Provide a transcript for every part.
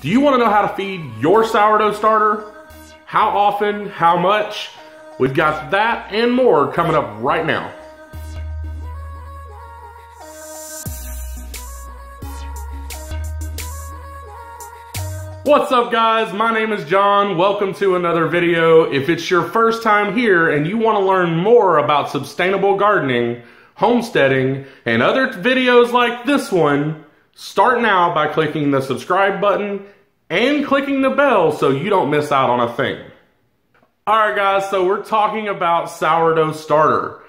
Do you want to know how to feed your sourdough starter? How often? How much? We've got that and more coming up right now. What's up guys? My name is John. Welcome to another video. If it's your first time here and you want to learn more about sustainable gardening, homesteading, and other videos like this one, start now by clicking the subscribe button and clicking the bell so you don't miss out on a thing. Alright guys, so we're talking about sourdough starter.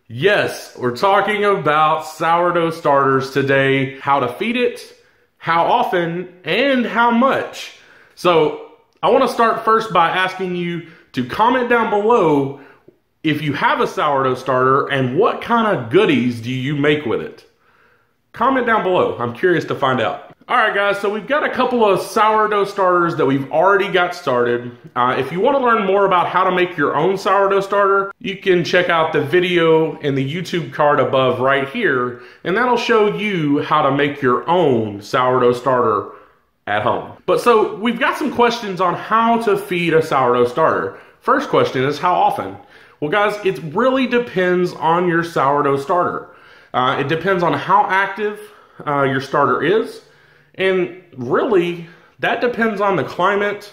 Yes, we're talking about sourdough starters today, how to feed it, how often, and how much. So I want to start first by asking you to comment down below if you have a sourdough starter and what kind of goodies do you make with it. Comment down below. I'm curious to find out. Alright guys, so we've got a couple of sourdough starters that we've already got started. If you want to learn more about how to make your own sourdough starter, you can check out the video in the YouTube card above right here, and that'll show you how to make your own sourdough starter at home. But so we've got some questions on how to feed a sourdough starter. First question is how often? Well guys, it really depends on your sourdough starter. It depends on how active your starter is. And really, that depends on the climate,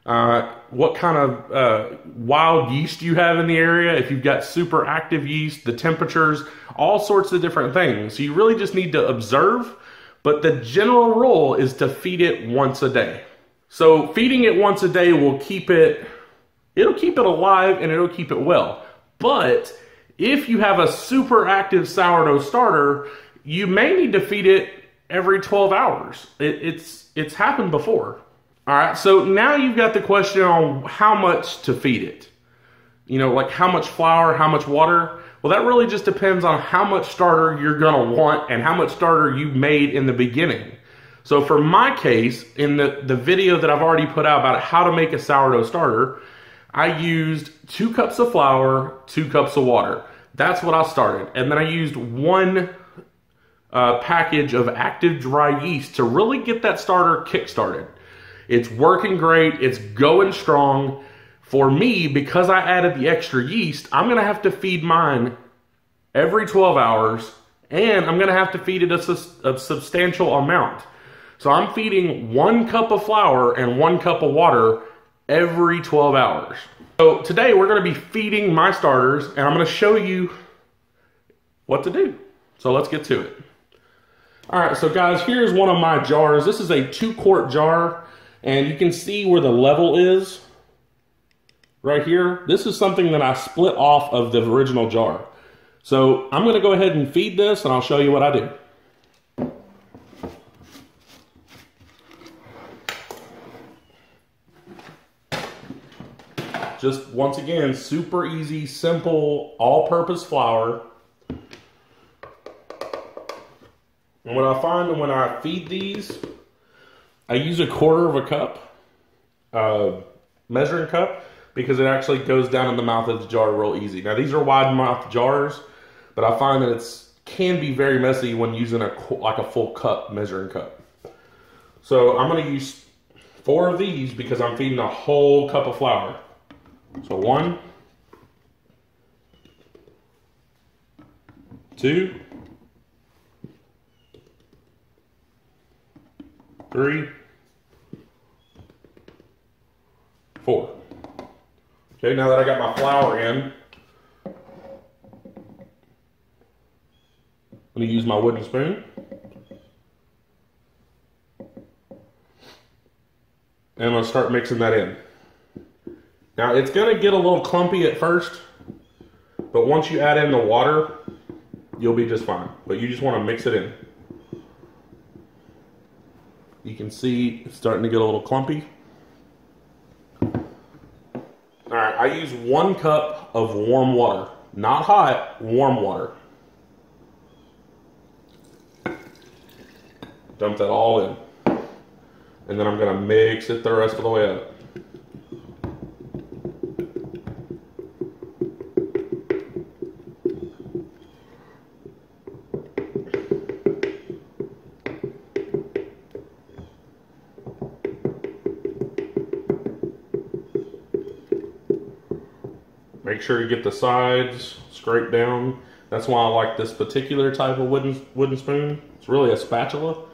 what kind of wild yeast you have in the area, if you've got super active yeast, the temperatures, all sorts of different things. So you really just need to observe, but the general rule is to feed it once a day. So feeding it once a day will keep it, it'll keep it alive and it'll keep it well. But if you have a super active sourdough starter, you may need to feed it every 12 hours. It's happened before. All right, so now you've got the question on how much to feed it. You know, like how much flour, how much water. Well, that really just depends on how much starter you're gonna want and how much starter you made in the beginning. So for my case, in the video that I've already put out about how to make a sourdough starter, I used 2 cups of flour, 2 cups of water. That's what I started. And then I used 1 package of active dry yeast to really get that starter kick-started. It's working great. It's going strong. For me, because I added the extra yeast, I'm going to have to feed mine every 12 hours, and I'm going to have to feed it a substantial amount. So I'm feeding 1 cup of flour and 1 cup of water every 12 hours. So today we're going to be feeding my starters, and I'm going to show you what to do. So let's get to it. Alright, so guys, here's one of my jars. This is a 2-quart jar, and you can see where the level is right here. This is something that I split off of the original jar. So I'm going to go ahead and feed this, and I'll show you what I do. Just, once again, super easy, simple, all-purpose flour. And what I find when I feed these, I use 1/4 cup, measuring cup, because it actually goes down in the mouth of the jar real easy. Now these are wide mouth jars, but I find that it can be very messy when using like a full cup measuring cup. So I'm going to use 4 of these because I'm feeding a whole cup of flour. So 1, 2, 3, 4. Okay, now that I got my flour in, I'm going to use my wooden spoon. And I'm going to start mixing that in. Now it's going to get a little clumpy at first, but once you add in the water, you'll be just fine. But you just want to mix it in. You can see it's starting to get a little clumpy. Alright, I use 1 cup of warm water. Not hot, warm water. Dump that all in. And then I'm going to mix it the rest of the way up. Make sure you get the sides scraped down. That's why I like this particular type of wooden spoon. It's really a spatula,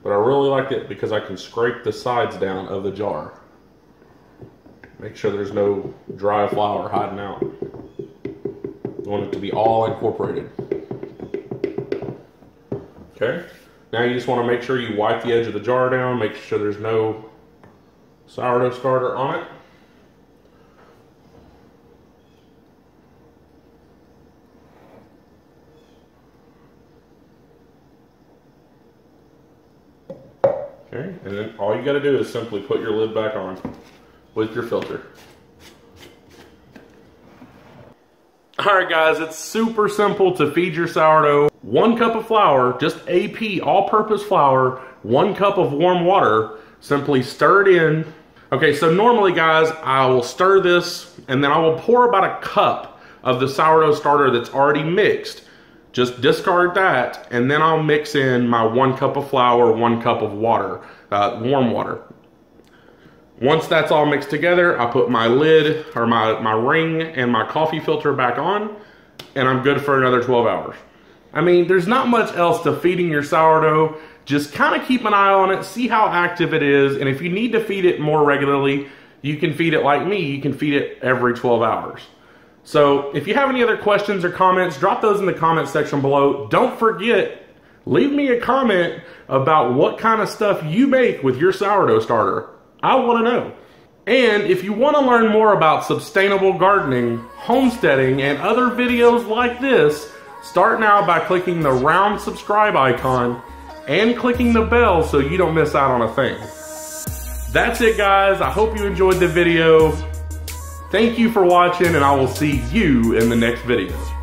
but I really like it because I can scrape the sides down of the jar. Make sure there's no dry flour hiding out. You want it to be all incorporated. Okay, now you just want to make sure you wipe the edge of the jar down, make sure there's no sourdough starter on it. Okay, and then all you got to do is simply put your lid back on with your filter. Alright guys, it's super simple to feed your sourdough. 1 cup of flour, just AP, all-purpose flour, 1 cup of warm water, simply stir it in. Okay, so normally guys, I will stir this and then I will pour about a cup of the sourdough starter that's already mixed. Just discard that, and then I'll mix in my 1 cup of flour, 1 cup of water, warm water. Once that's all mixed together, I put my lid, or my ring, and my coffee filter back on, and I'm good for another 12 hours. I mean, there's not much else to feeding your sourdough. Just kind of keep an eye on it, see how active it is, and if you need to feed it more regularly, you can feed it like me, you can feed it every 12 hours. So if you have any other questions or comments, drop those in the comment section below. Don't forget, leave me a comment about what kind of stuff you make with your sourdough starter. I want to know. And if you want to learn more about sustainable gardening, homesteading, and other videos like this, start now by clicking the round subscribe icon and clicking the bell so you don't miss out on a thing. That's it guys, I hope you enjoyed the video. Thank you for watching, and I will see you in the next video.